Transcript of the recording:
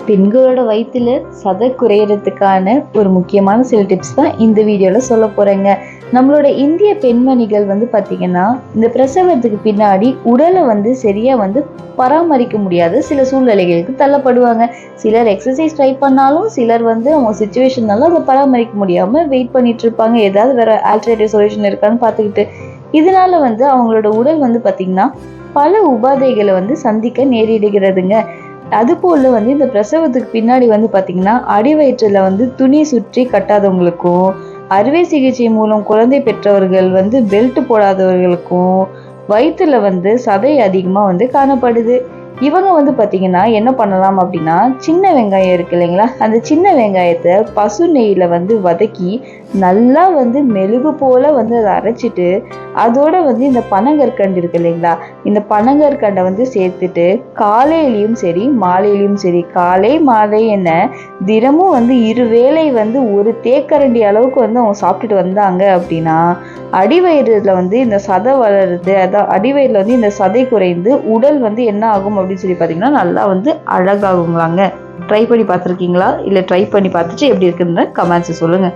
பெண்களோட வயிற்றுல சதை குறையிறதுக்கான ஒரு முக்கியமான சில டிப்ஸ் தான் இந்த வீடியோவில் சொல்ல போகிறேங்க. நம்மளோட இந்திய பெண்மணிகள் பார்த்திங்கன்னா இந்த பிரசவத்துக்கு பின்னாடி உடலை சரியாக பராமரிக்க முடியாத சில சூழ்நிலைகளுக்கு தள்ளப்படுவாங்க. சிலர் எக்ஸசைஸ் ட்ரை பண்ணாலும் சிலர் அவங்க சுச்சுவேஷனால அதை பராமரிக்க முடியாமல் வெயிட் பண்ணிட்டு இருப்பாங்க. ஏதாவது வேற ஆல்டர்னேட்டிவ் சொல்யூஷன் இருக்கான்னு பார்த்துக்கிட்டு இதனால அவங்களோட உடல் பார்த்திங்கன்னா பல உபாதைகளை சந்திக்க நேரிடுகிறதுங்க. அதுபோல் இந்த பிரசவத்துக்கு பின்னாடி பார்த்தீங்கன்னா அடிவயிற்றில் துணி சுற்றி கட்டாதவங்களுக்கும், அறுவை சிகிச்சை மூலம் குழந்தை பெற்றவர்கள் பெல்ட் போடாதவர்களுக்கும் வயிற்றுல சதை அதிகமாக காணப்படுது. இவங்க பார்த்தீங்கன்னா என்ன பண்ணலாம் அப்படின்னா, சின்ன வெங்காயம் இருக்கு இல்லைங்களா, அந்த சின்ன வெங்காயத்தை பசு நெய்யில் வதக்கி நல்லா மெழுகு போல் அதை அரைச்சிட்டு அதோட இந்த பனங்கற்கண்டு இருக்கு இல்லைங்களா, இந்த பனங்கற்கண்டை சேர்த்துட்டு காலையிலையும் சரி மாலையிலையும் சரி, காலை மாலை என்ன தினமும் இருவேளை ஒரு தேக்கரண்டி அளவுக்கு அவங்க சாப்பிட்டுட்டு வந்தாங்க அப்படின்னா அடிவயிறுல இந்த சதை வளருது. அதான் அடிவயிறுல இந்த சதை குறைந்து உடல் என்ன ஆகும் அப்படின்னு சொல்லி பார்த்தீங்கன்னா நல்லா அழகாகுங்களாங்க. ட்ரை பண்ணி பார்த்துருக்கீங்களா? இல்லை ட்ரை பண்ணி பார்த்துட்டு எப்படி இருக்குன்னு கமெண்ட்ஸ் சொல்லுங்க.